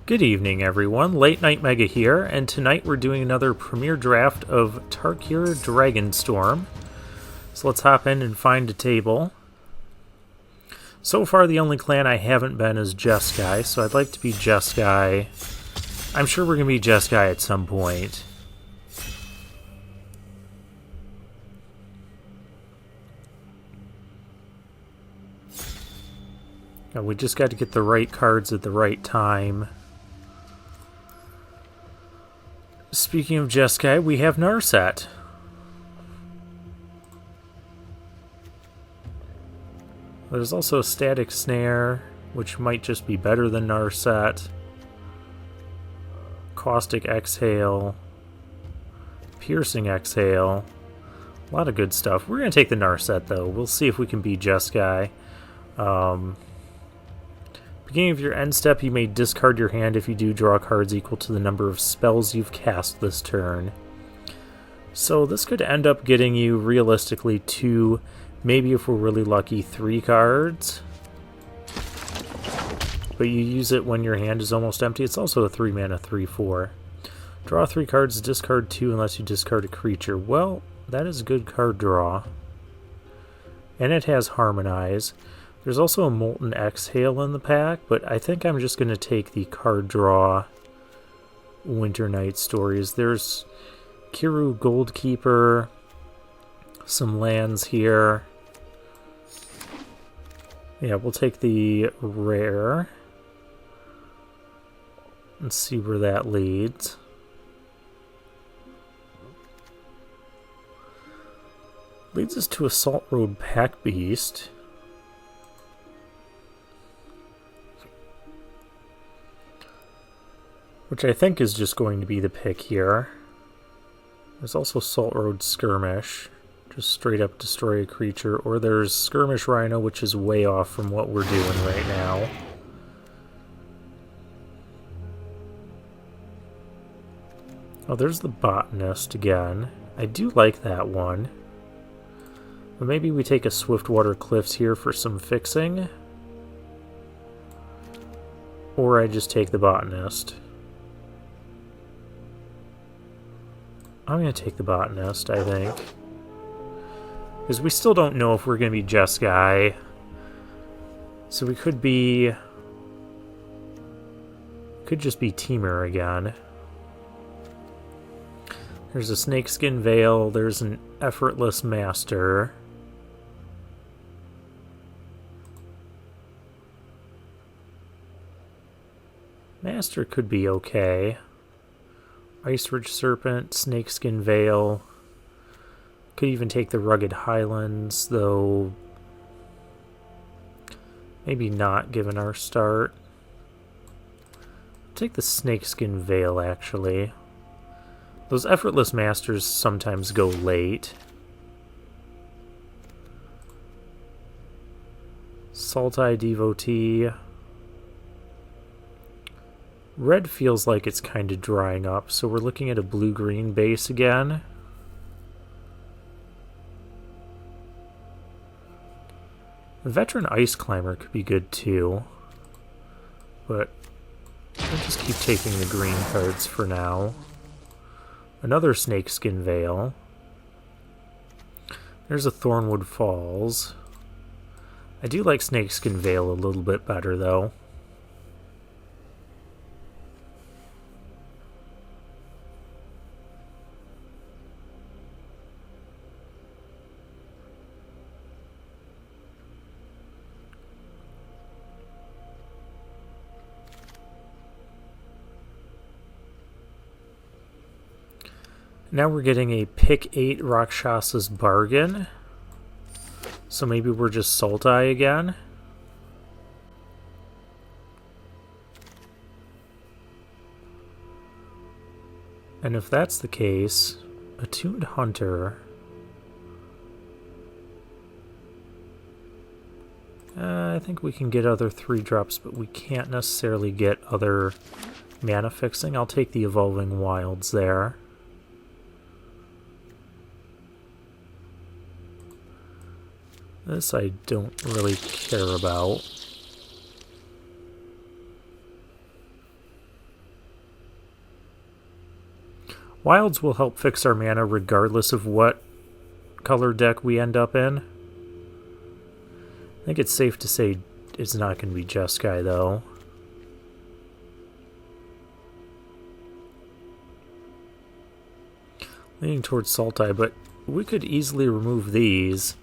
Good evening, everyone. Late Night Mega here, and tonight we're doing another premiere draft of Tarkir Dragonstorm. So let's hop in and find a table. So far, the only clan I haven't been is Jeskai, so I'd like to be Jeskai. I'm sure we're going to be Jeskai at some point. We just got to get the right cards at the right time. Speaking of Jeskai, we have Narset. There's also a Static Snare, which might just be better than Narset. Caustic Exhale. Piercing Exhale. A lot of good stuff. We're going to take the Narset, though. We'll see if we can beat Jeskai. Beginning of your end step, you may discard your hand. If you do, draw cards equal to the number of spells you've cast this turn. So this could end up getting you, realistically, 2, maybe if we're really lucky, 3 cards. But you use it when your hand is almost empty. It's also a 3-mana 3/4. Draw 3 cards, discard 2 unless you discard a creature. Well, that is a good card draw. And it has Harmonize. There's also a Molten Exhale in the pack, but I think I'm just going to take the card draw Winter Night Stories. There's Kiru Goldkeeper, some lands here. Yeah, we'll take the rare. Let's see where that leads. Leads us to Assault Road Pack Beast. Which I think is just going to be the pick here. There's also Salt Road Skirmish. Just straight up destroy a creature. Or there's Skirmish Rhino, which is way off from what we're doing right now. Oh, there's the Botanist again. I do like that one. But maybe we take a Swiftwater Cliffs here for some fixing. Or I just take the Botanist. I'm going to take the Botanist, I think. Because we still don't know if we're going to be Jeskai. So we could be... Could just be Temur again. There's a Snakeskin Veil. There's an Effortless Master. Master could be okay. Ice Ridge Serpent, Snakeskin Veil. Could even take the Rugged Highlands, though maybe not given our start. Take the Snakeskin Veil, actually. Those Effortless Masters sometimes go late. Sultai Devotee. Red feels like it's kind of drying up, so we're looking at a blue-green base again. A Veteran Ice Climber could be good too, but I'll just keep taking the green cards for now. Another Snakeskin Veil. There's a Thornwood Falls. I do like Snakeskin Veil a little bit better, though. Now we're getting a pick 8 Rakshasa's Bargain. So maybe we're just Sultai again. And if that's the case, Attuned Hunter. I think we can get other 3-drops, but we can't necessarily get other mana fixing. I'll take the Evolving Wilds there. This I don't really care about. Wilds will help fix our mana regardless of what color deck we end up in. I think it's safe to say it's not going to be Jeskai, though. Leaning towards Sultai, but we could easily remove these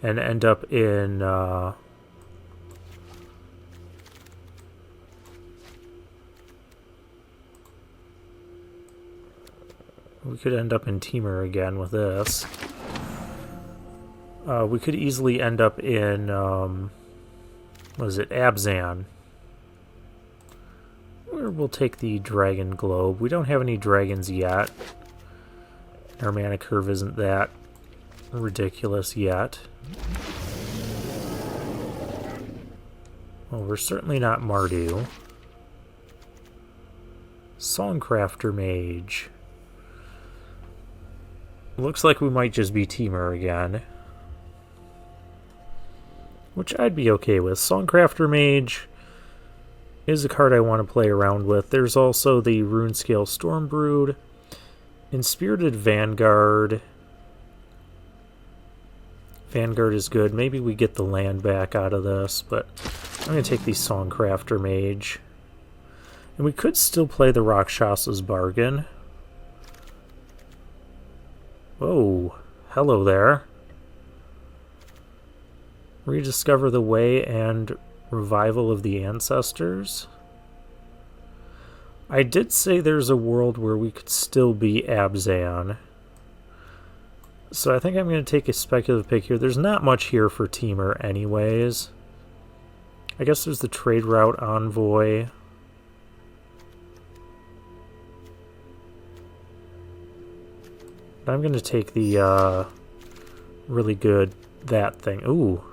and end up in... we could end up in Temur again with this. We could easily end up in... what is it? Abzan. Or we'll take the Dragon Globe. We don't have any dragons yet. Our mana curve isn't that ridiculous yet. Well, we're certainly not Mardu. Songcrafter Mage. Looks like we might just be Temur again. Which I'd be okay with. Songcrafter Mage is a card I want to play around with. There's also the Runescale Stormbrood. Inspirited Vanguard. Vanguard is good. Maybe we get the land back out of this, but I'm going to take the Songcrafter Mage. And we could still play the Rakshasa's Bargain. Whoa. Hello there. Rediscover the Way and Revival of the Ancestors. I did say there's a world where we could still be Abzan. So I think I'm going to take a speculative pick here. There's not much here for Temur anyways. I guess there's the Trade Route Envoy. I'm going to take the really good that thing. Ooh.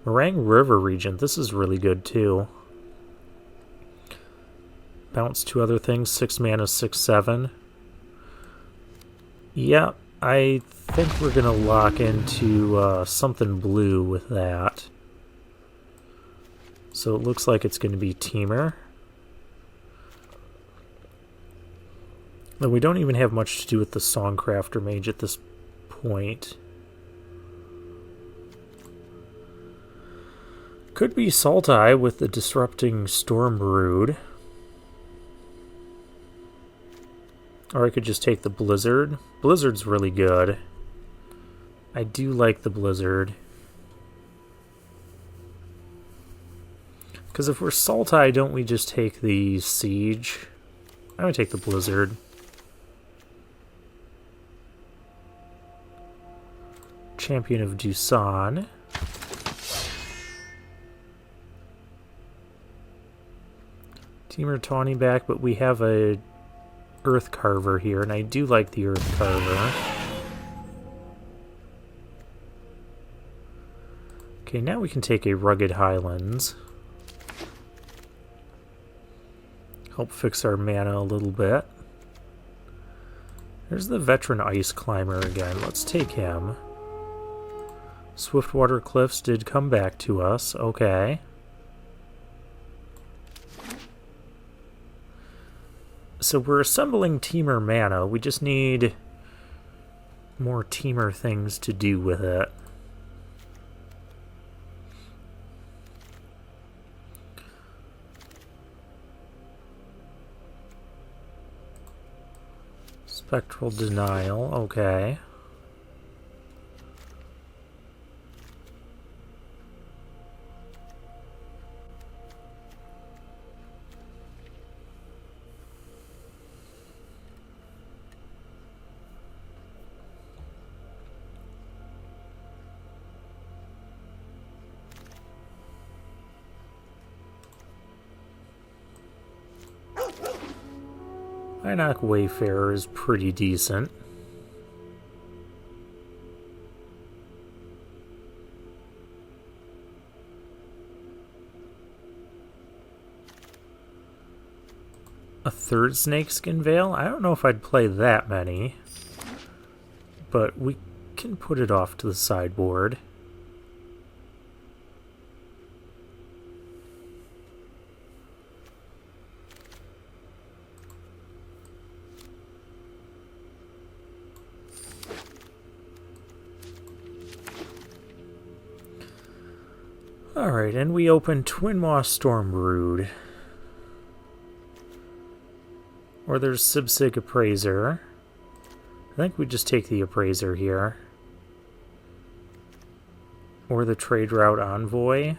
Meringue River Regent. This is really good too. Bounce two other things. 6 mana, 6/7. Yeah, I think we're going to lock into something blue with that. So it looks like it's going to be Temur. And we don't even have much to do with the Songcrafter Mage at this point. Could be Sultai with the Disrupting Stormbrood. Or I could just take the Blizzard. Blizzard's really good. I do like the Blizzard. Because if we're Sultai, don't we just take the Siege? I would take the Blizzard. Champion of Dusan. Temur Tawny back, but we have a Earth Carver here, and I do like the Earth Carver. Okay, now we can take a Rugged Highlands. Help fix our mana a little bit. There's the Veteran Ice Climber again. Let's take him. Swiftwater Cliffs did come back to us. Okay. So we're assembling Temur mana. We just need more Temur things to do with it. Spectral Denial, okay. Hynoc Wayfarer is pretty decent. A third Snakeskin Veil? I don't know if I'd play that many, but we can put it off to the sideboard. Alright, and we open Twin Moss Stormbrood. Or there's Sibsig Appraiser. I think we just take the Appraiser here. Or the Trade Route Envoy.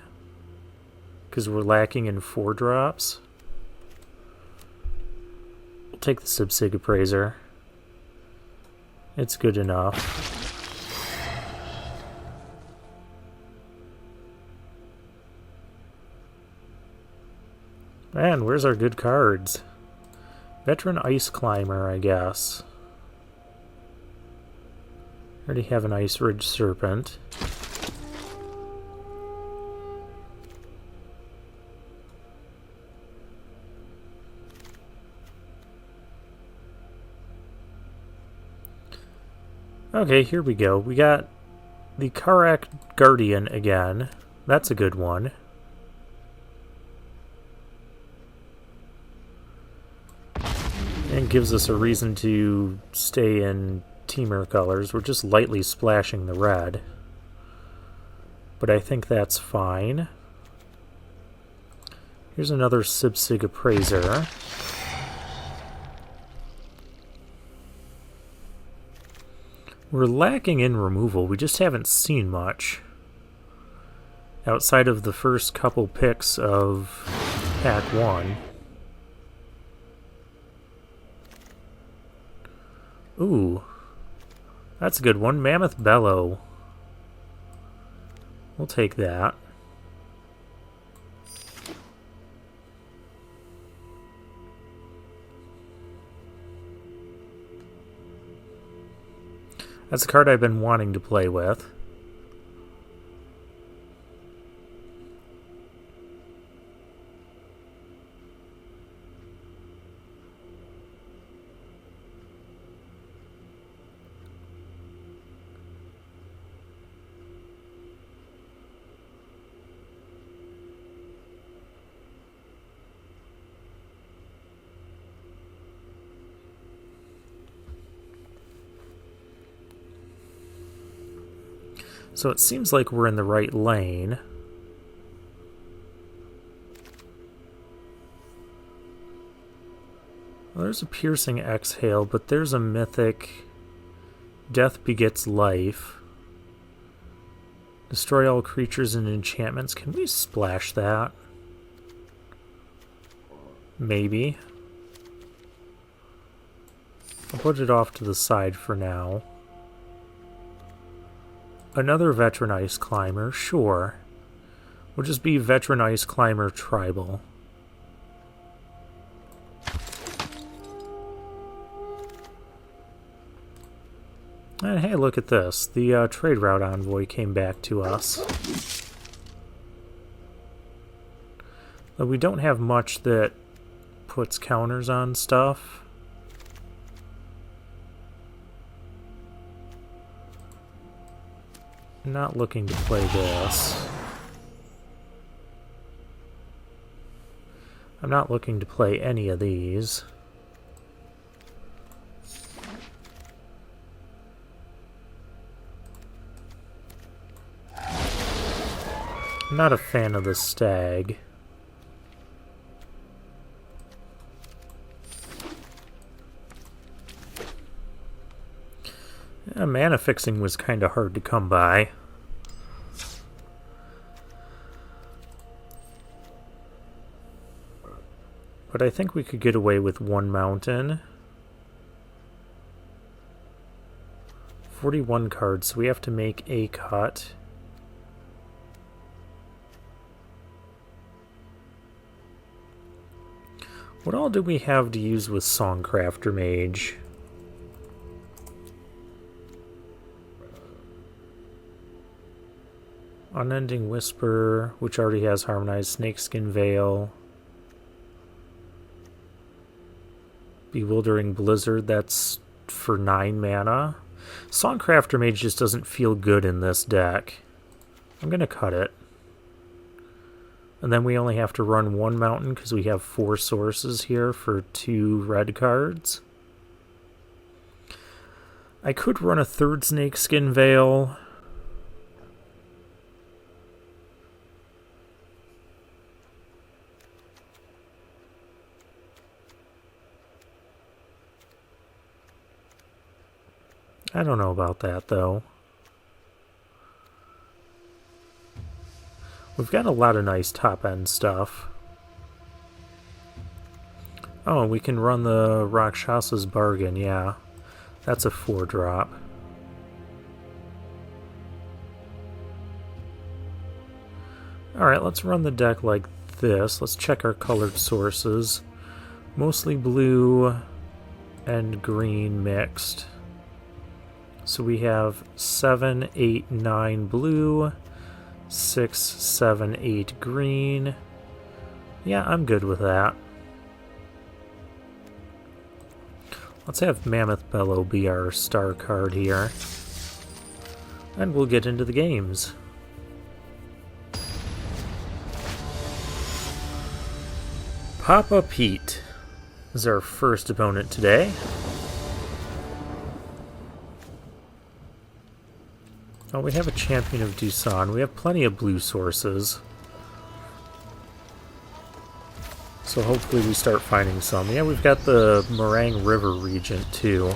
Because we're lacking in 4-drops. We'll take the Sibsig Appraiser. It's good enough. Man, where's our good cards? Veteran Ice Climber, I guess. Already have an Ice Ridge Serpent. Okay, here we go. We got the Karak Guardian again. That's a good one. And gives us a reason to stay in Temur colors. We're just lightly splashing the red. But I think that's fine. Here's another Sibsig Appraiser. We're lacking in removal. We just haven't seen much. Outside of the first couple picks of Pack 1. Ooh. That's a good one. Mammoth Bellow. We'll take that. That's a card I've been wanting to play with. So it seems like we're in the right lane. Well, there's a Piercing Exhale, but there's a Mythic Death Begets Life. Destroy all creatures and enchantments. Can we splash that? Maybe. I'll put it off to the side for now. Another Veteran Ice Climber, sure. We'll just be Veteran Ice Climber Tribal. And hey, look at this. The Trade Route Envoy came back to us. But we don't have much that puts counters on stuff. Not looking to play this. I'm not looking to play any of these. I'm not a fan of the Stag. Yeah, mana fixing was kind of hard to come by. But I think we could get away with one mountain. 41 cards, so we have to make a cut. What all do we have to use with Songcrafter Mage? Unending Whisper, which already has Harmonized Snakeskin Veil. Bewildering Blizzard, that's for 9 mana. Songcrafter Mage just doesn't feel good in this deck. I'm going to cut it. And then we only have to run one mountain because we have 4 sources here for 2 red cards. I could run a 3rd Snakeskin Veil. I don't know about that, though. We've got a lot of nice top-end stuff. Oh, we can run the Rakshasa's Bargain, yeah. That's a 4-drop. Alright, let's run the deck like this. Let's check our colored sources. Mostly blue and green mixed. So we have 7, 8, 9 blue, 6, 7, 8 green. Yeah, I'm good with that. Let's have Mammoth Bellow be our star card here. And we'll get into the games. Papa Pete is our first opponent today. Oh, we have a Champion of Doosan. We have plenty of blue sources. So hopefully we start finding some. Yeah, we've got the Meringue River Regent too.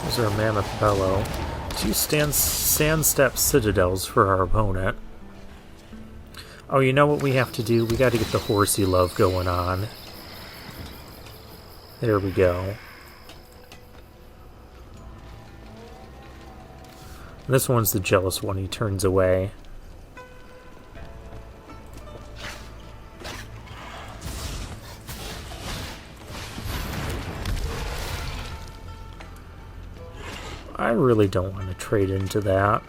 There's our Mammoth Bellow. 2 Sandstep Citadels for our opponent. Oh, you know what we have to do? We got to get the Horsey Love going on. There we go. This one's the jealous one. He turns away. I really don't want to trade into that.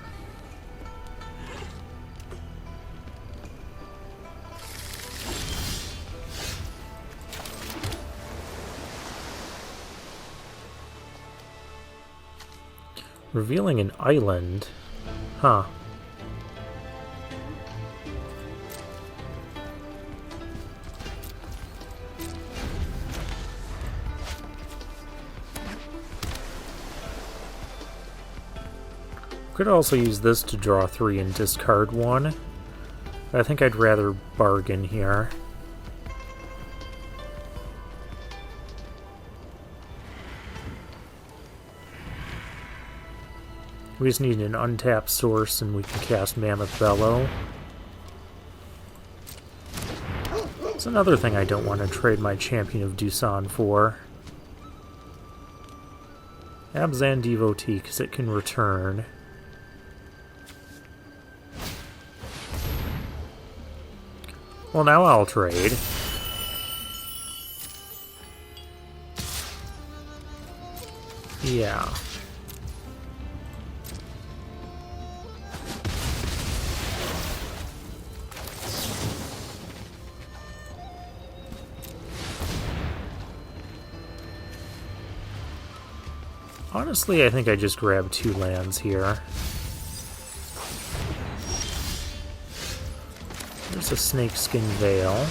Revealing an island? Huh. Could also use this to draw 3 and discard 1. But I think I'd rather bargain here. We just need an untapped source and we can cast Mammoth Bellow. It's another thing I don't want to trade my Champion of Doosan for. Abzan Devotee, because it can return. Well, now I'll trade. Yeah. Honestly, I think I just grabbed 2 lands here. There's a Snakeskin Veil.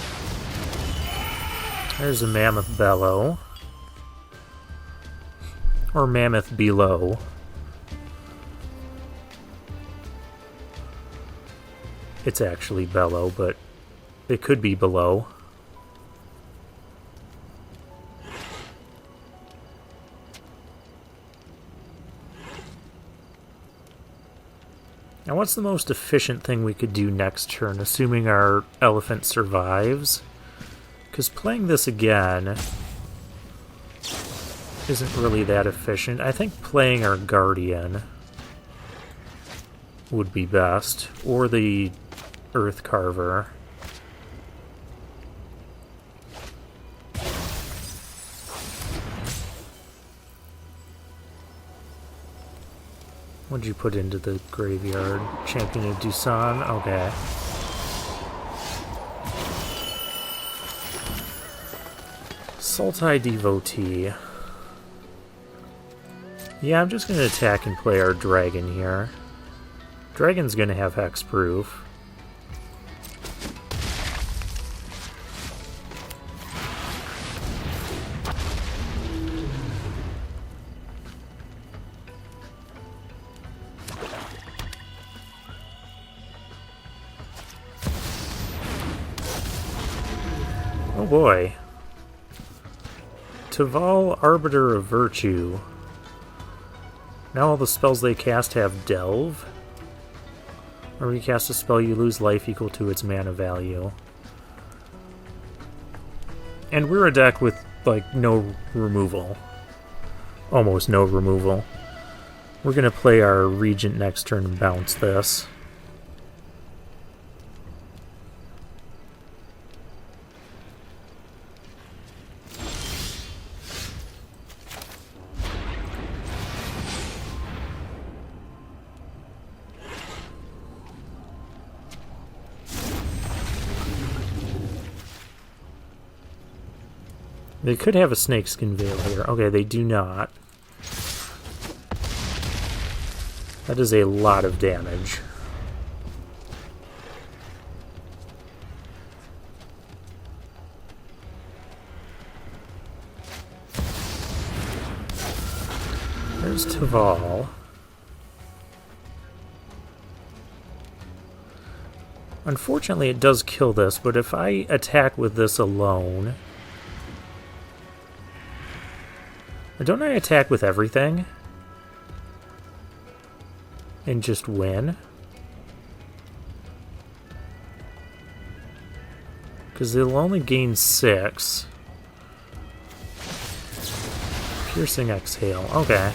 There's a Mammoth Bellow. Or Mammoth Below. It's actually Bellow, but it could be below. Now, what's the most efficient thing we could do next turn, assuming our elephant survives? Because playing this again isn't really that efficient. I think playing our Guardian would be best, or the Earth Carver. What'd you put into the graveyard? Champion of Doosan? Okay. Sultai Devotee. Yeah, I'm just going to attack and play our dragon here. Dragon's going to have hexproof. Oh boy. Taval, Arbiter of Virtue. Now all the spells they cast have Delve. Whenever you cast a spell, you lose life equal to its mana value. And we're a deck with, like, no removal. Almost no removal. We're gonna play our Regent next turn and bounce this. They could have a Snakeskin Veil here. Okay, they do not. That is a lot of damage. There's Taval. Unfortunately, it does kill this, but if I attack with this alone... Don't I attack with everything? And just win? Because they'll only gain 6. Piercing Exhale. Okay.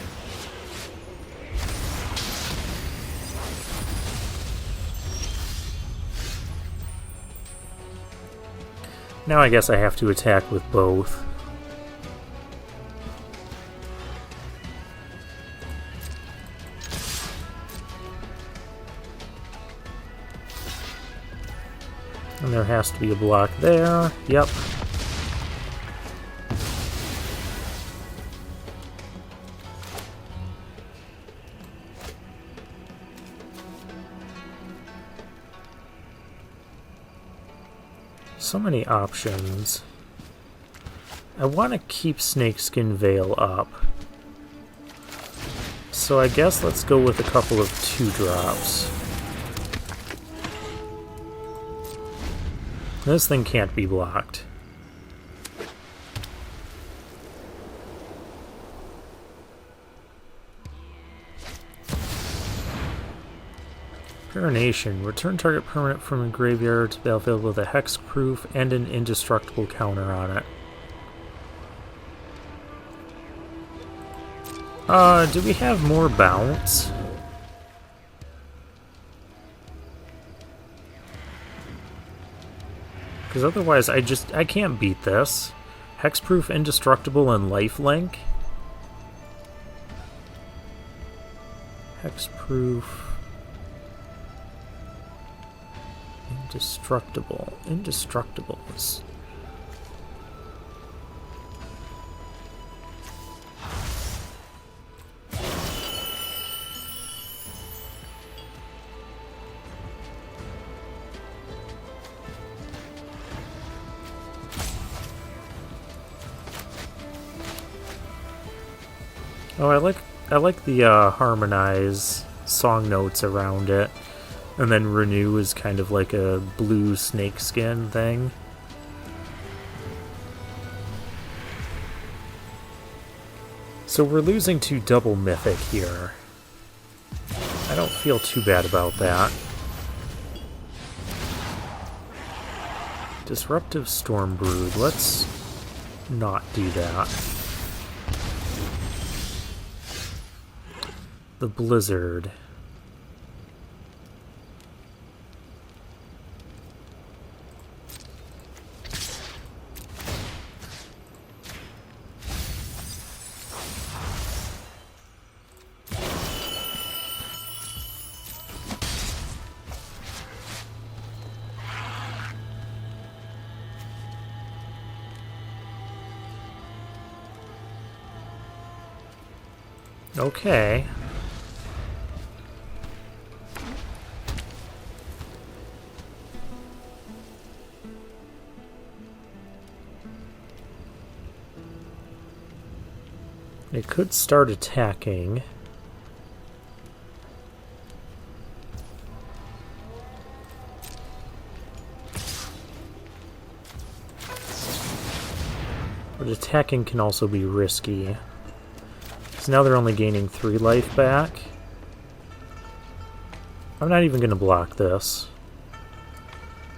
Now I guess I have to attack with both. And there has to be a block there. Yep. So many options. I want to keep Snakeskin Veil up. So I guess let's go with a couple of 2-drops. This thing can't be blocked. Coronation. Return target permanent from a graveyard to the battlefield with a hexproof and an indestructible counter on it. Do we have more bounce? Because otherwise I can't beat this. Hexproof, indestructible, and lifelink. Hexproof. Indestructible. Indestructibles. Oh, I like the harmonize song notes around it, and then renew is kind of like a blue snakeskin thing. So we're losing to double mythic here. I don't feel too bad about that. Disruptive Stormbrood. Let's not do that. The Blizzard. Okay. It could start attacking. But attacking can also be risky. So now they're only gaining 3 life back. I'm not even going to block this,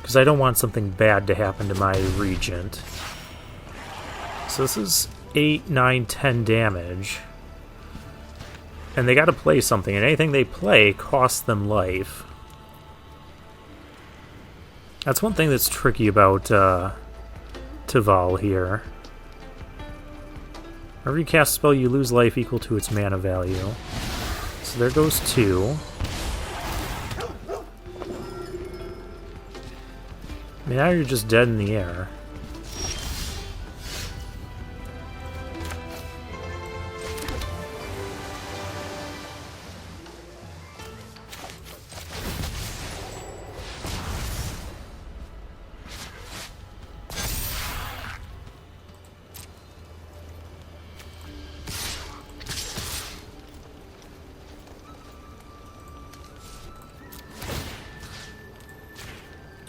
because I don't want something bad to happen to my Regent. So this is 8, 9, 10 damage. And they gotta play something, and anything they play costs them life. That's one thing that's tricky about Tival here. Whenever you cast a spell, you lose life equal to its mana value. So there goes 2. Now you're just dead in the air.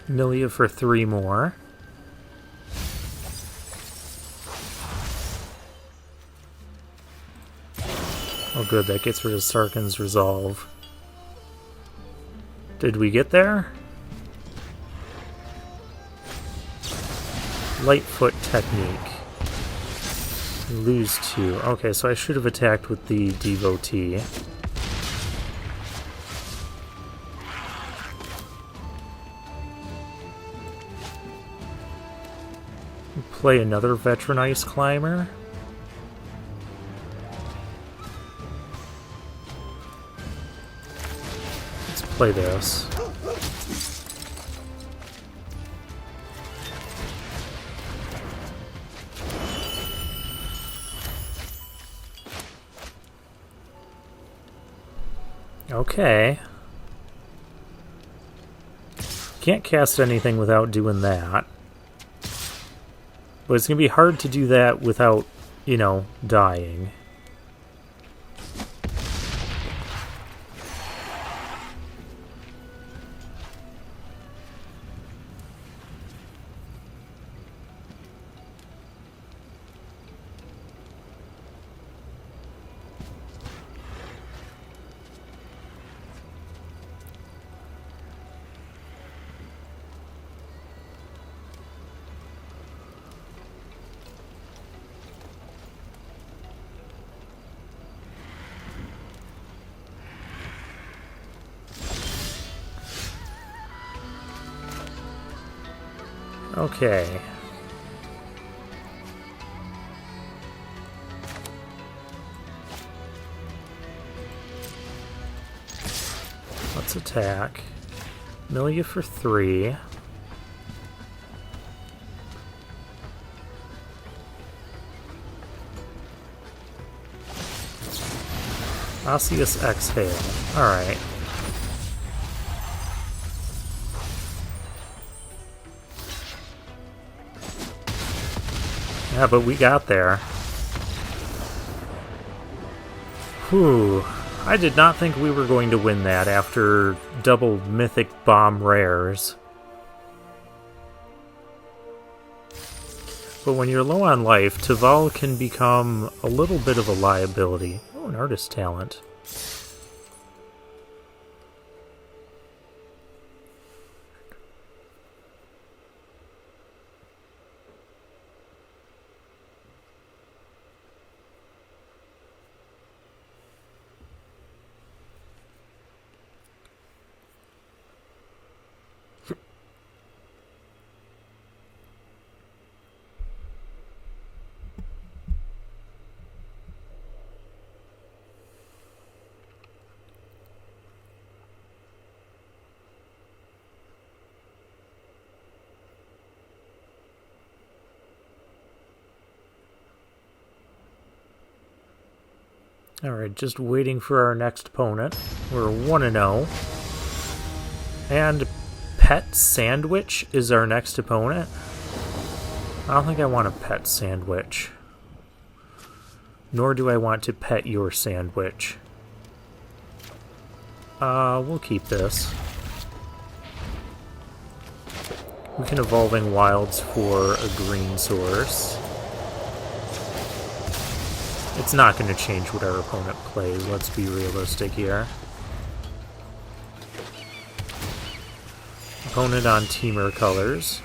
Milia for 3 more. Oh good, that gets rid of Sarkhan's Resolve. Did we get there? Lightfoot Technique. Lose 2. Okay, so I should have attacked with the Devotee. Play another Veteran Ice Climber. Let's play this. Okay. Can't cast anything without doing that. But it's going to be hard to do that without, you know, dying. Okay. Let's attack. Milia for 3. Osseous Exhale. Alright. Yeah, but we got there. Whew. I did not think we were going to win that after double Mythic Bomb rares. But when you're low on life, Tival can become a little bit of a liability. Oh, an artist talent. Alright, just waiting for our next opponent. We're 1-0. And Pet Sandwich is our next opponent. I don't think I want a pet sandwich. Nor do I want to pet your sandwich. We'll keep this. We can Evolving Wilds for a green source. It's not going to change what our opponent plays, let's be realistic here. Opponent on Teamer colors.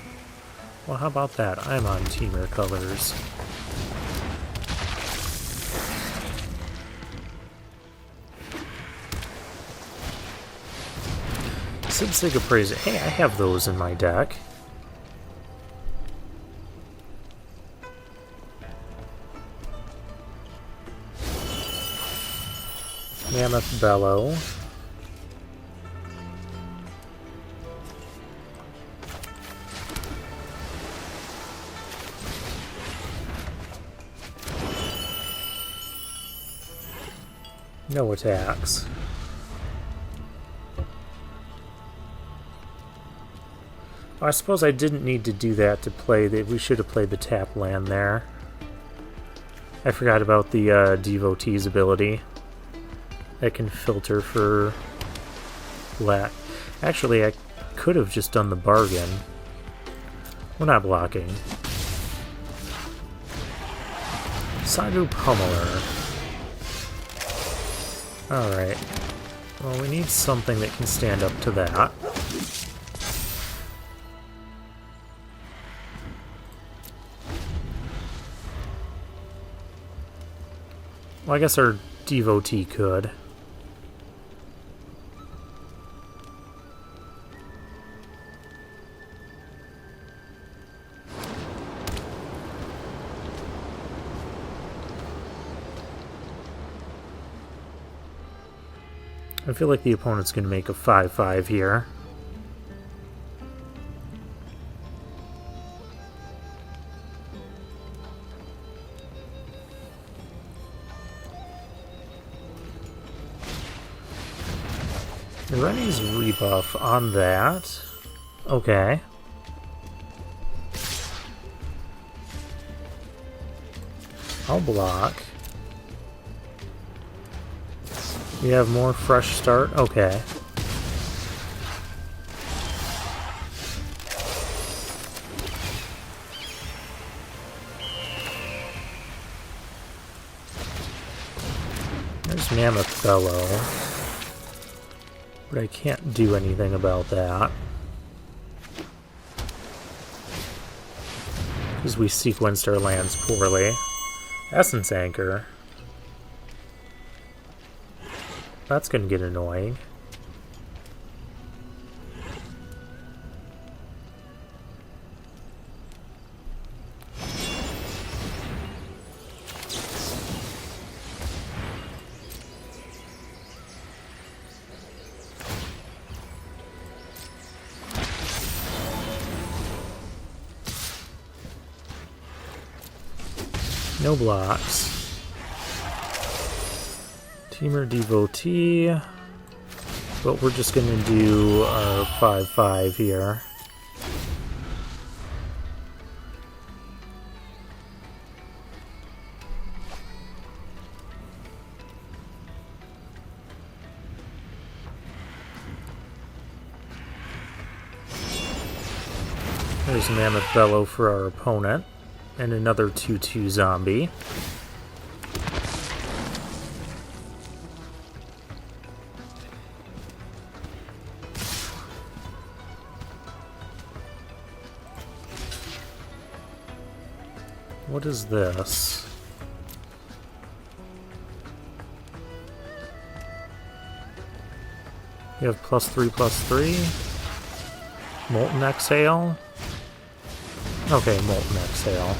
Well, how about that? I'm on Teamer colors. Sig Appraise. Hey, I have those in my deck. Mammoth Bellow. No attacks. I suppose I didn't need to do that to play the... We should have played the tap land there. I forgot about the Devotee's ability. That can filter for black. Actually, I could have just done the bargain. We're not blocking. Sagu Pummeler. Alright. Well, we need something that can stand up to that. Well, I guess our Devotee could. I feel like the opponent's going to make a 5-5 here. Rennie's rebuff on that. Okay. I'll block. You have more fresh start? Okay. There's Mammoth Bellow. But I can't do anything about that. Because we sequenced our lands poorly. Essence Anchor. That's going to get annoying. No blocks. Teamer Devotee. But we're just going to do our 5-5 here. There's Mammoth Bellow for our opponent. And another 2/2 zombie. What is this? You have +3/+3. Molten Exhale. Okay, Molten Exhale.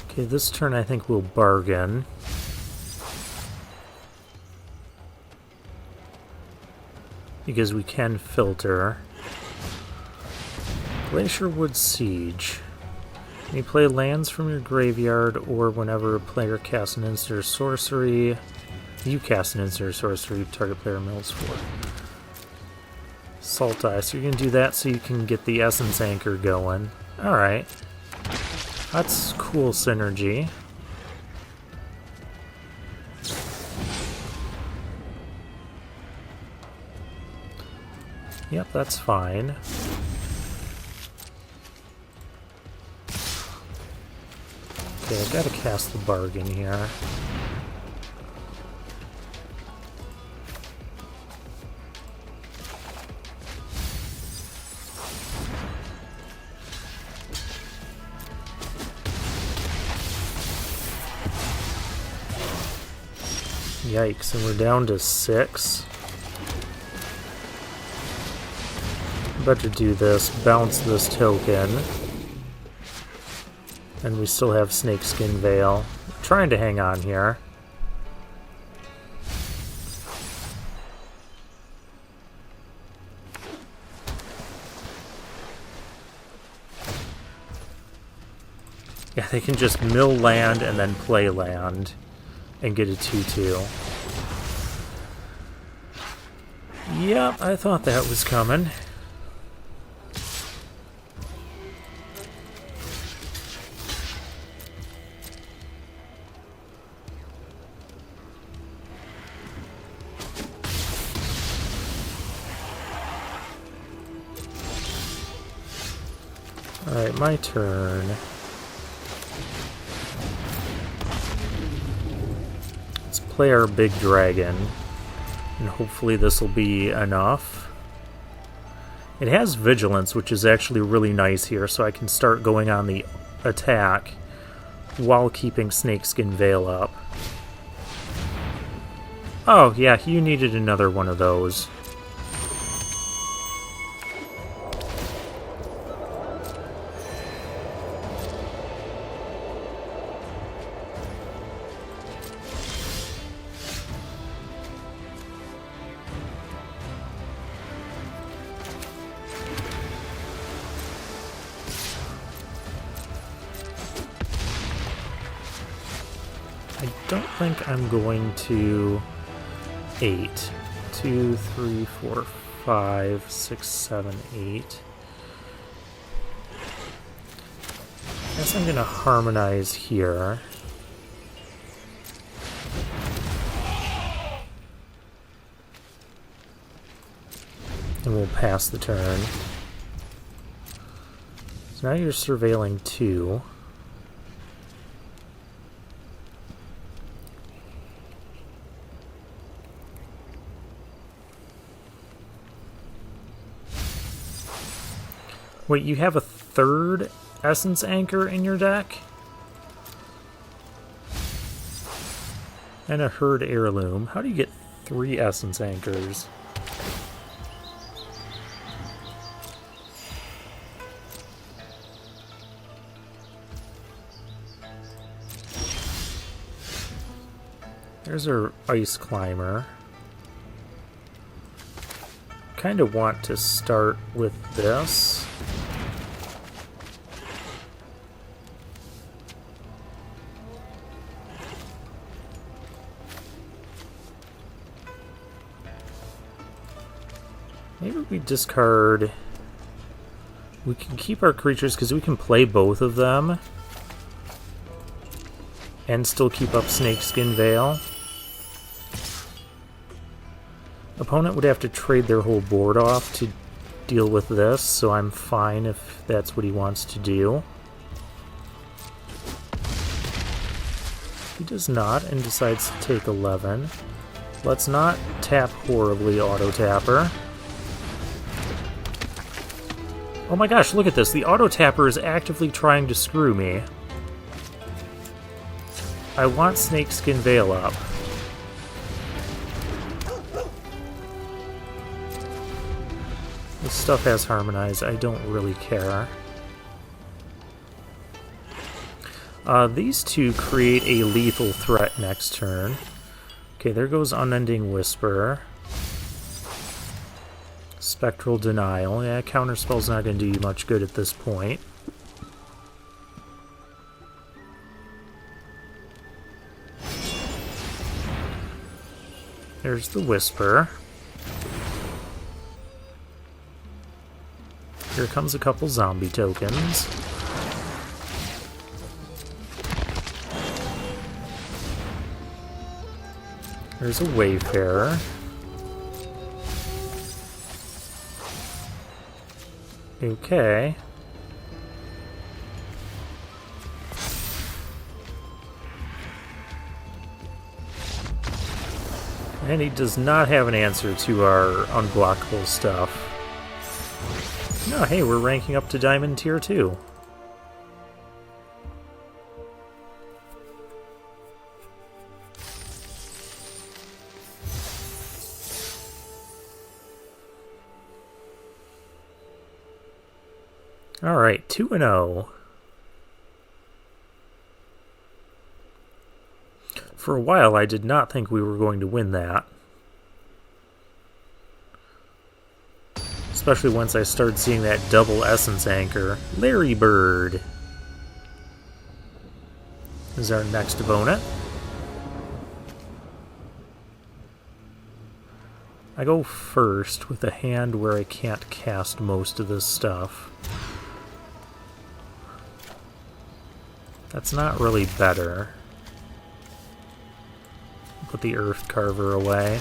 Okay, this turn I think we'll bargain. Because we can filter. Glacierwood Siege. You play lands from your graveyard or whenever a player casts an instant or sorcery. You cast an instant sorcery target player mills for. Salt Ice. You're going to do that so you can get the Essence Anchor going. Alright. That's cool synergy. Yep, that's fine. Okay, I've got to cast the bargain here. Yikes, and we're down to 6. Better do this, bounce this token. And we still have Snakeskin Veil. I'm trying to hang on here. Yeah, they can just mill land and then play land and get a 2/2. Yep, I thought that was coming. Alright, my turn. Let's play our big dragon, and hopefully this will be enough. It has vigilance, which is actually really nice here, so I can start going on the attack while keeping Snakeskin Veil up. Oh, yeah, you needed another one of those. I don't think I'm going to 8. 2, 3, 4, 5, 6, 7, 8. I guess I'm going to harmonize here. And we'll pass the turn. So now you're surveilling 2. Wait, you have a third Essence Anchor in your deck? And a Herd Heirloom. How do you get 3 Essence Anchors? There's our Ice Climber. Kind of want to start with this. Maybe we discard... We can keep our creatures because we can play both of them. And still keep up Snakeskin Veil. Opponent would have to trade their whole board off to deal with this, so I'm fine if that's what he wants to do. He does not and decides to take 11. Let's not tap horribly, auto-tapper. Oh my gosh, look at this. The auto-tapper is actively trying to screw me. I want Snakeskin Veil up. This stuff has Harmonize. I don't really care. These two create a lethal threat next turn. Okay, there goes Unending Whisper. Spectral Denial. Yeah, Counterspell's not going to do you much good at this point. There's the Whisper. Here comes a couple zombie tokens. There's a Wayfarer. Okay. And he does not have an answer to our unblockable stuff. No, hey, we're ranking up to Diamond Tier 2. Alright, 2-0. For a while, I did not think we were going to win that. Especially once I started seeing that double essence anchor. Larry Bird is our next opponent. I go first with a hand where I can't cast most of this stuff. That's not really better. Put the Earth Carver away.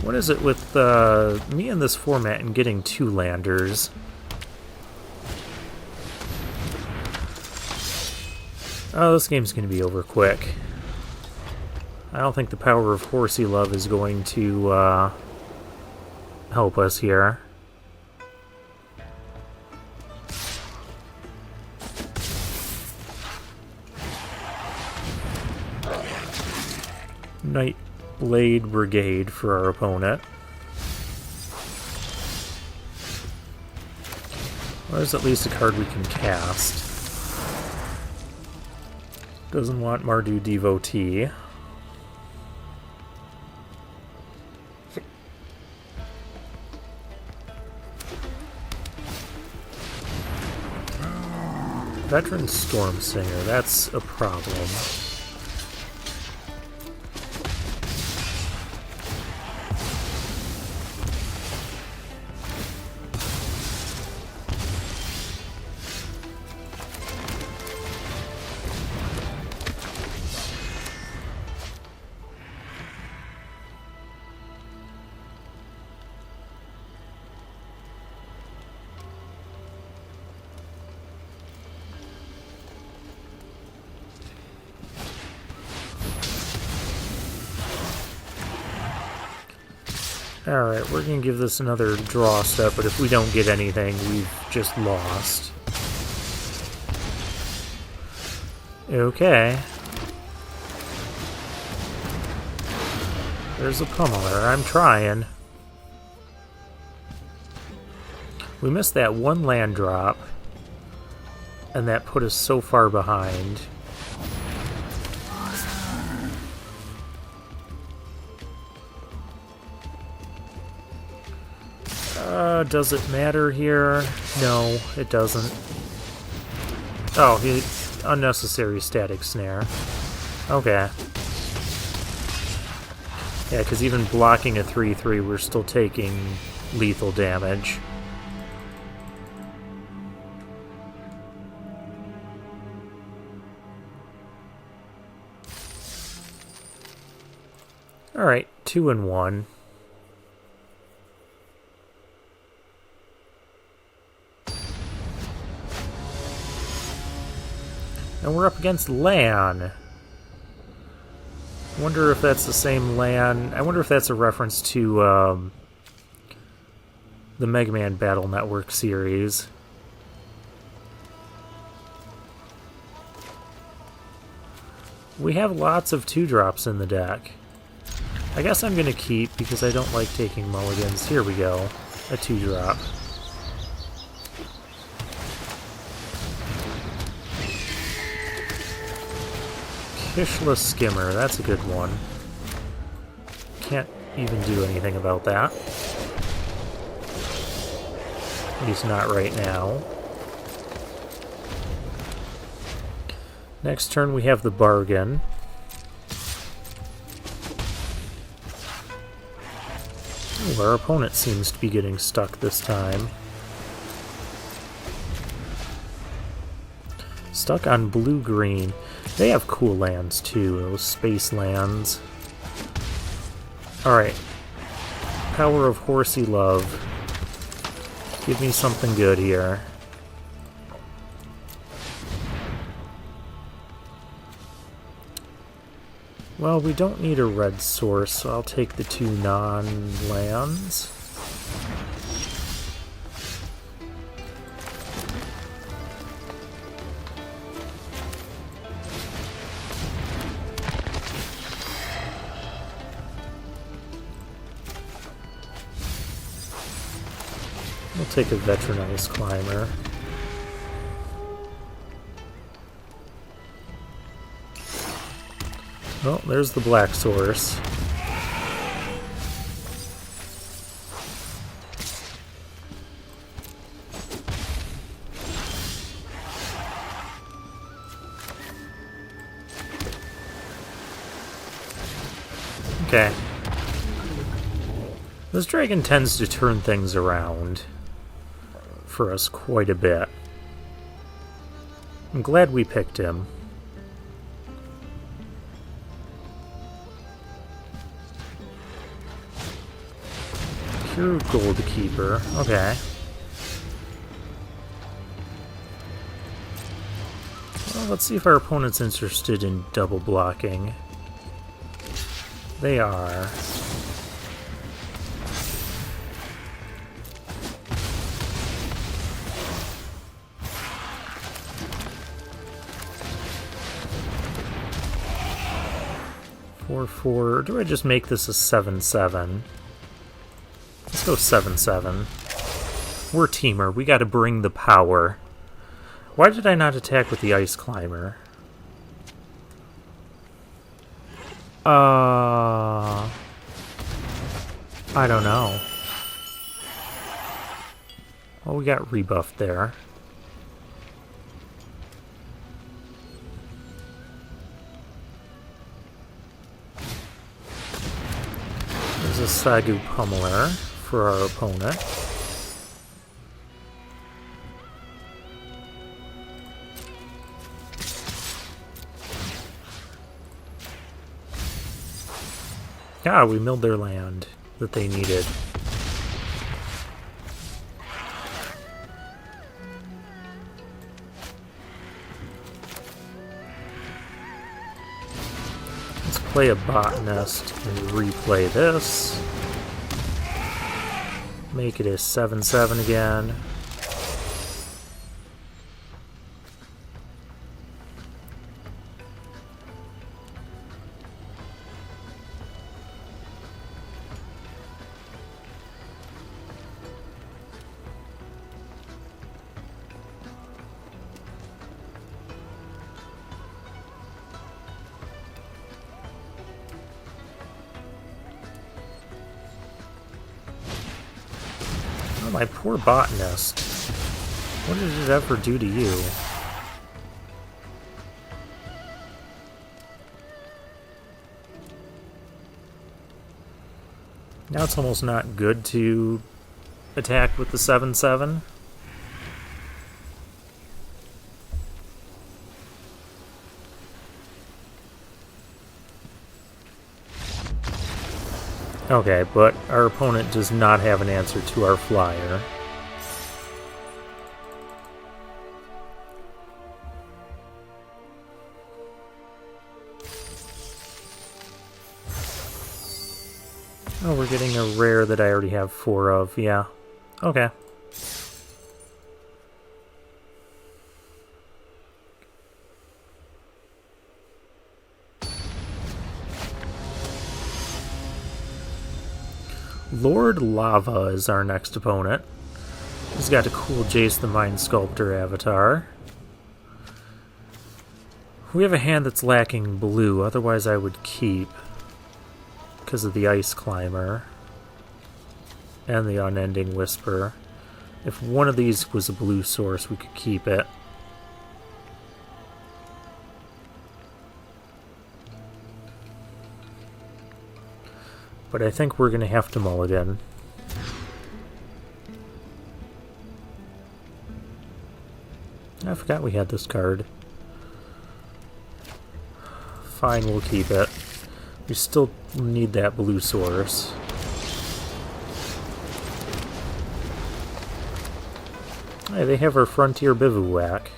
What is it with me in this format and getting 2 landers? Oh, this game's going to be over quick. I don't think the power of Horsey Love is going to help us here. Nightblade Brigade for our opponent. Well, there's at least a card we can cast. Doesn't want Mardu Devotee. Veteran Storm Singer, that's a problem. Alright, we're going to give this another draw step, but if we don't get anything, we've just lost. Okay. There's a pummeler. I'm trying. We missed that one land drop, and that put us so far behind. Does it matter here? No, it doesn't. Oh, unnecessary static snare. Okay. Yeah, because even blocking a 3/3, we're still taking lethal damage. Alright, 2-1. And we're up against Lan. I wonder if that's the same Lan. I wonder if that's a reference to the Mega Man Battle Network series. We have lots of 2-drops in the deck. I guess I'm going to keep because I don't like taking mulligans. Here we go. A 2-drop. Kishla Skimmer, that's a good one. Can't even do anything about that. At least not right now. Next turn we have the bargain. Ooh, our opponent seems to be getting stuck this time. Stuck on blue-green. They have cool lands too, those space lands. Alright. Power of Horsey Love. Give me something good here. Well, we don't need a red source, so I'll take the 2 non-lands. We'll take a Veterinized Climber. Oh, there's the black source. Okay. This dragon tends to turn things around for us quite a bit. I'm glad we picked him. Pure Gold Keeper. Okay. Well, let's see if our opponent's interested in double blocking. They are. Or do I just make this a 7/7? Let's go 7/7. We're teamer. We gotta bring the power. Why did I not attack with the Ice Climber? I don't know. Well, we got rebuffed there. There's a Sagu Pummeler for our opponent. Ah, we milled their land that they needed. Let's play a botanist and replay this. Make it a 7/7 again. My poor botanist. What did it ever do to you? Now it's almost not good to attack with the 7/7. Okay, but our opponent does not have an answer to our flyer. Oh, we're getting a rare that I already have 4 of, yeah. Okay. Lord Lava is our next opponent. He's got a cool Jace the Mind Sculptor avatar. We have a hand that's lacking blue, otherwise I would keep. Because of the Ice Climber. And the Unending Whisper. If one of these was a blue source, we could keep it. But I think we're going to have to mulligan. I forgot we had this card. Fine, we'll keep it. We still need that blue source. Hey, they have our Frontier Bivouac.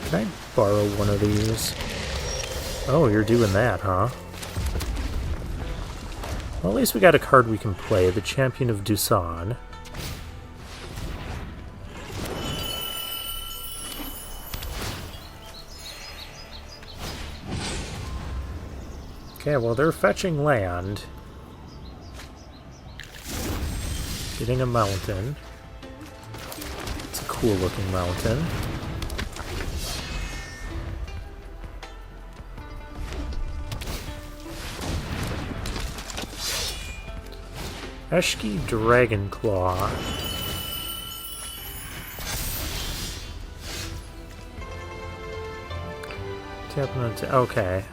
Can I borrow one of these? Oh, you're doing that, huh? Well, at least we got a card we can play, the Champion of Dusan. Okay, well, they're fetching land. Getting a mountain. It's a cool-looking mountain. Tarkir Dragonclaw. Tapping into... okay.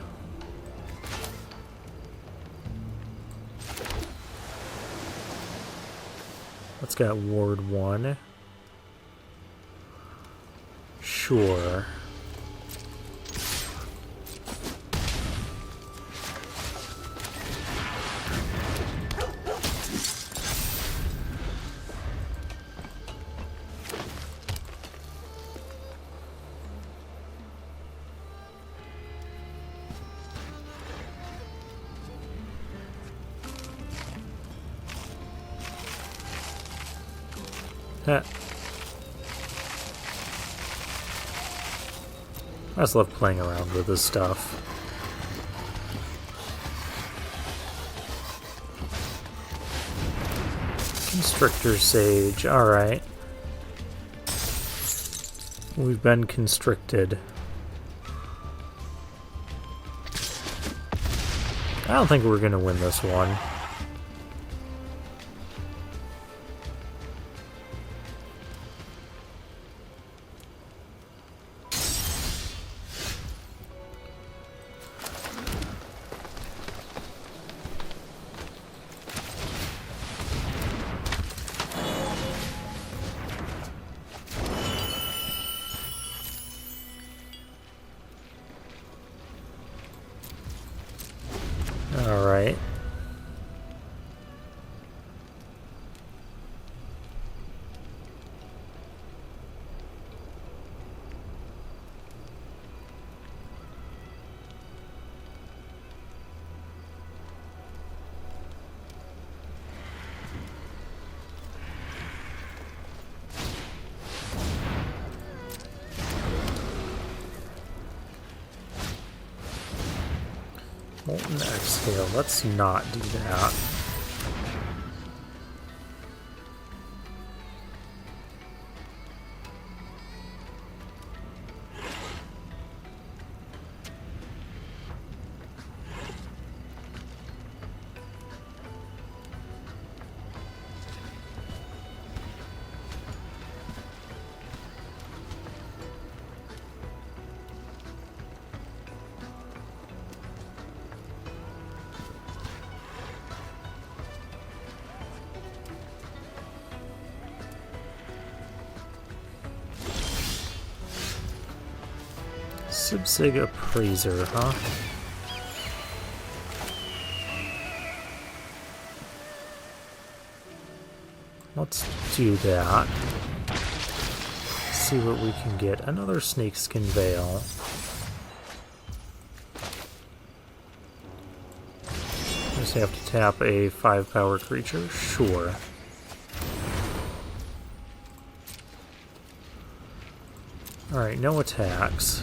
Let's get Ward 1. Sure. Heh. I just love playing around with this stuff. Constrictor Sage, alright. We've been constricted. I don't think we're gonna win this one. Alright. Molten Exhale, let's not do that. Subsig Appraiser, huh? Let's do that. See what we can get. Another Snakeskin Veil. Just have to tap a 5-power creature? Sure. Alright, no attacks.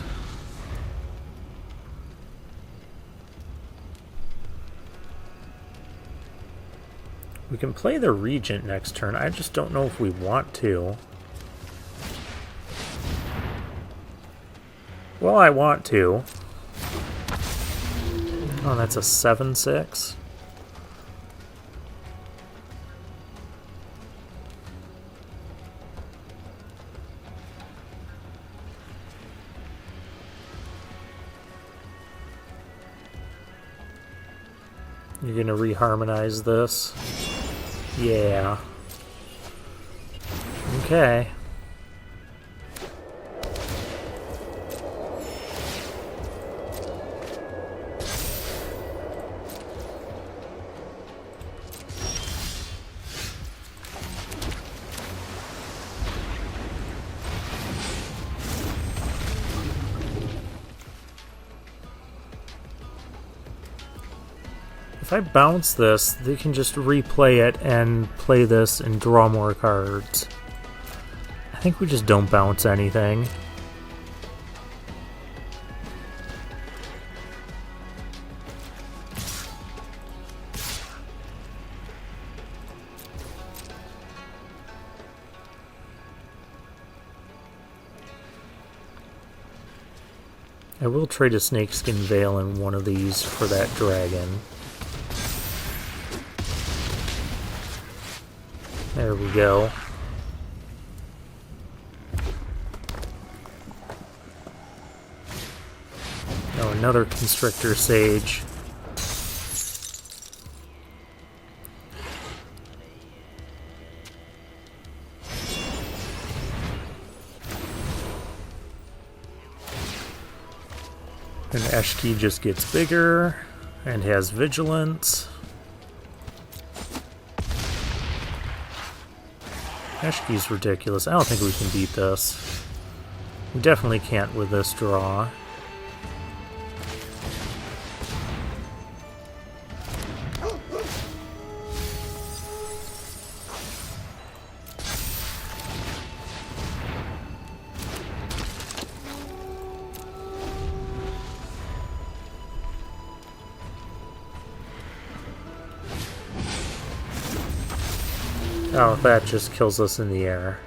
We can play the Regent next turn. I just don't know if we want to. Well, I want to. Oh, that's a 7/6. You're gonna reharmonize this? Yeah. Okay. If I bounce this, they can just replay it and play this and draw more cards. I think we just don't bounce anything. I will trade a snakeskin veil in one of these for that dragon. There we go. Oh, another Constrictor Sage. And Eshki just gets bigger and has Vigilance. Eshki's ridiculous. I don't think we can beat this. We definitely can't with this draw. Oh, that just kills us in the air.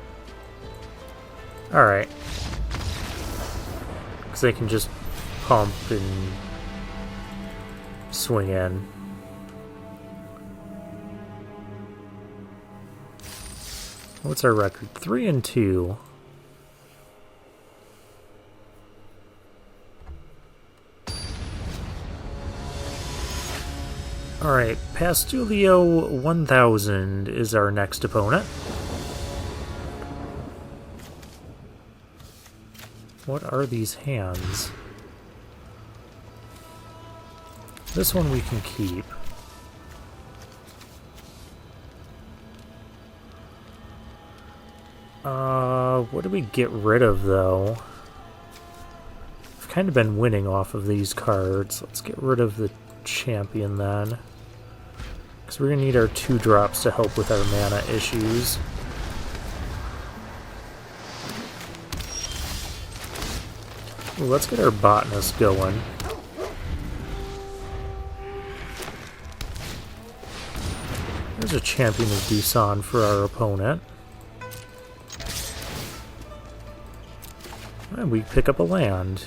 Alright. Because they can just pump and swing in. What's our record? 3-2. Alright, Pastulio 1000 is our next opponent. What are these hands? This one we can keep. What do we get rid of, though? We've kind of been winning off of these cards. Let's get rid of the champion, then. Because we're going to need our 2-drops to help with our mana issues. Ooh, let's get our botanist going. There's a champion of Dusan for our opponent. And we pick up a land.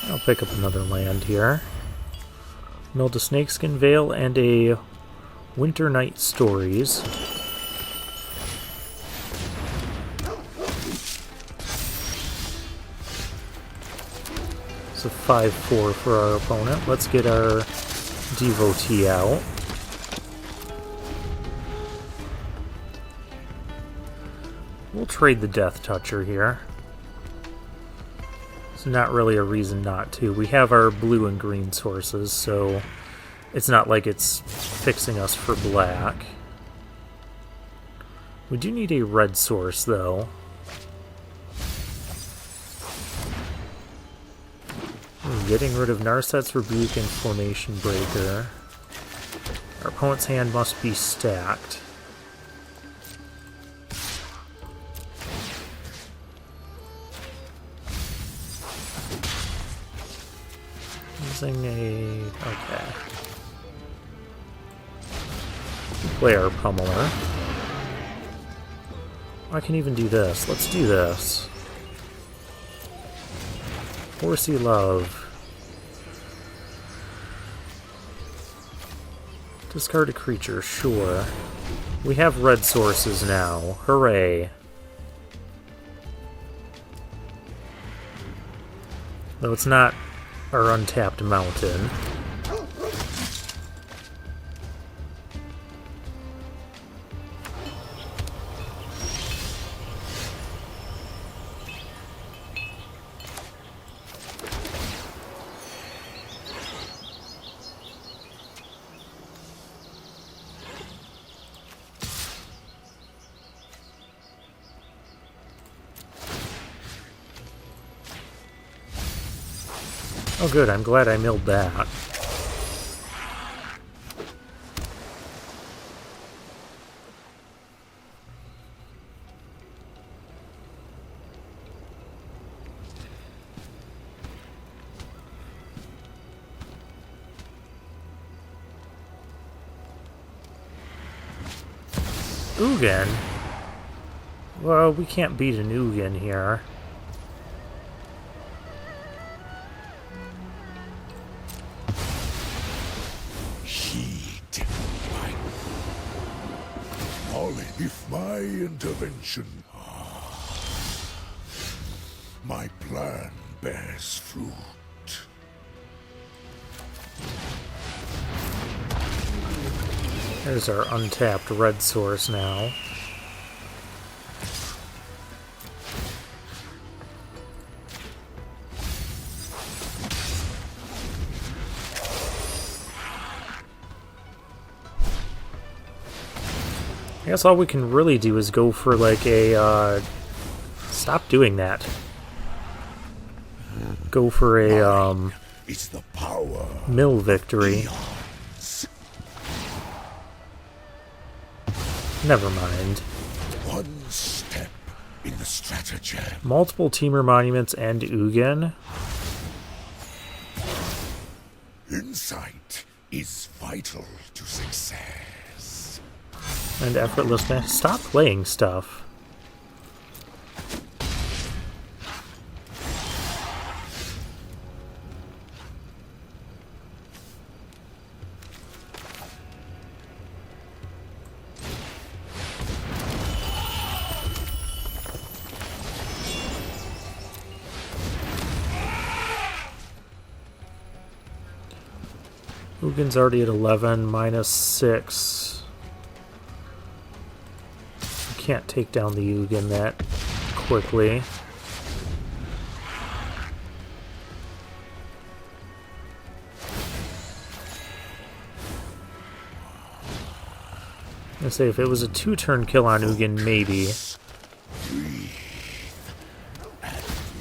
I'll pick up another land here. Milled a Snakeskin Veil and a Winter Night Stories. It's a 5-4 for our opponent. Let's get our Devotee out. We'll trade the Death Toucher here. Not really a reason not to. We have our blue and green sources, so it's not like it's fixing us for black. We do need a red source, though. Getting rid of Narset's Rebuke and Formation Breaker. Our opponent's hand must be stacked. Okay. Play our Pummeler. I can even do this. Let's do this. Horsey Love. Discard a creature, sure. We have red sources now. Hooray. Though it's not our untapped mountain. Oh good, I'm glad I milled that. Ugin? Well, we can't beat an Ugin here. If my intervention, my plan bears fruit. There's our untapped red source now. I guess all we can really do is go for like a, stop doing that. Go for a, It's the power. mill victory. Never mind. One step in the stratagem. Multiple Teamer Monuments and Ugin. Insight is vital to success. And effortlessness. Stop playing stuff. Ugin's already at 11, minus 6. Can't take down the Ugin that quickly. I say if it was a 2-turn kill on Ugin, maybe.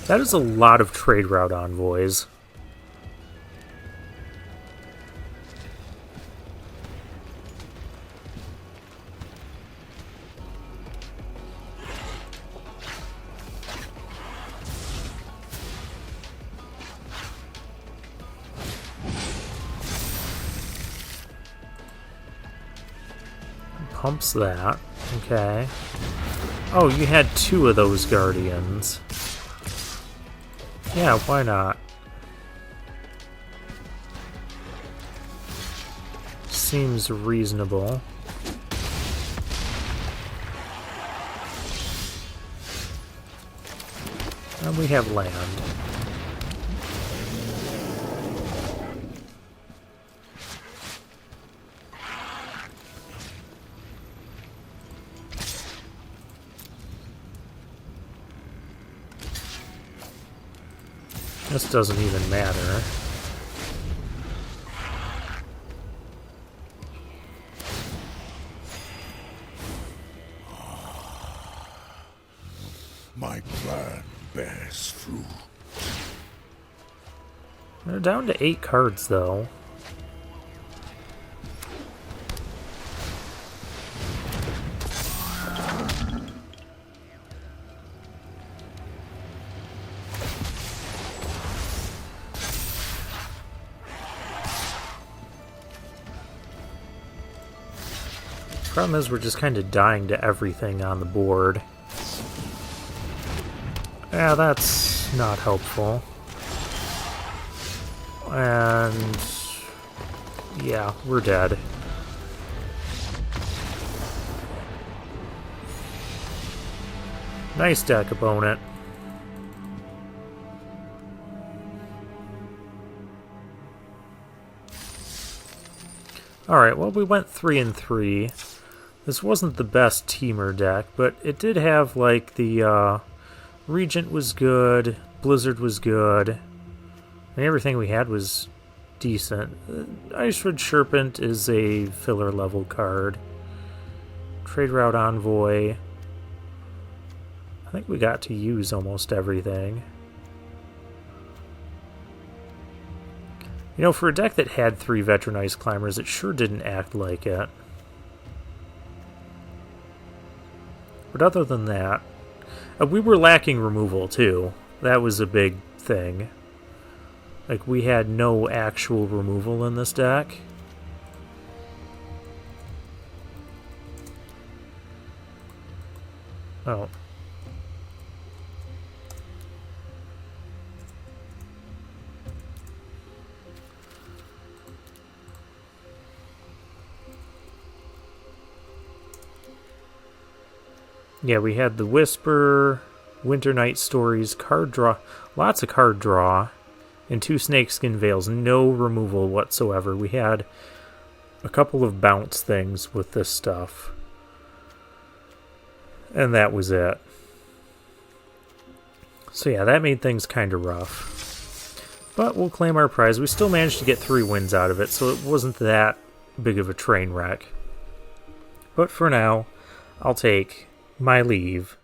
That is a lot of trade route envoys. Pumps that. Okay. Oh, you had 2 of those Guardians. Yeah, why not? Seems reasonable. And we have land. This doesn't even matter. My plan bears fruit. They're down to 8 cards, though. Problem is, we're just kind of dying to everything on the board. Yeah, that's not helpful. And yeah, we're dead. Nice deck, opponent. Alright, well, we went 3-3. This wasn't the best teamer deck, but it did have, like, the Regent was good, Blizzard was good, and everything we had was decent. Icewood Serpent is a filler level card. Trade Route Envoy. I think we got to use almost everything. You know, for a deck that had 3 Veteran Ice Climbers, it sure didn't act like it. But other than that, we were lacking removal too. That was a big thing. Like, we had no actual removal in this deck. Oh. Yeah, we had the Whisper, Winter Night Stories, card draw, lots of card draw, and 2 Snakeskin Veils, no removal whatsoever. We had a couple of bounce things with this stuff, and that was it. So yeah, that made things kind of rough. But we'll claim our prize. We still managed to get 3 wins out of it, so it wasn't that big of a train wreck. But for now, I'll take my leave